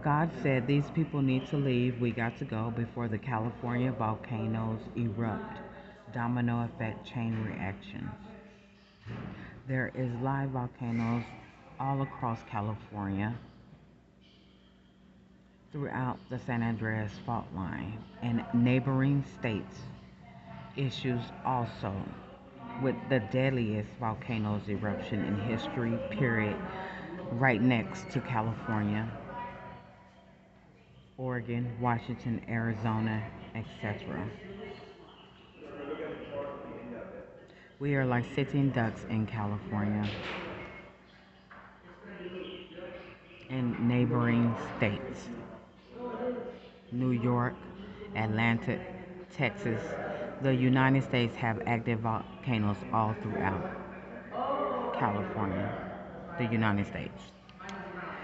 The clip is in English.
God said these people need to leave. We got to go before the California volcanoes erupt. Domino effect chain reactions. There is live volcanoes all across California throughout the San Andreas fault line and neighboring states. Issues also with the deadliest volcanoes eruption in history, period, right next to California, Oregon, Washington, Arizona, etc. We are like sitting ducks in California and neighboring states. New York, Atlanta, Texas. The United States have active volcanoes all throughout California, the United States.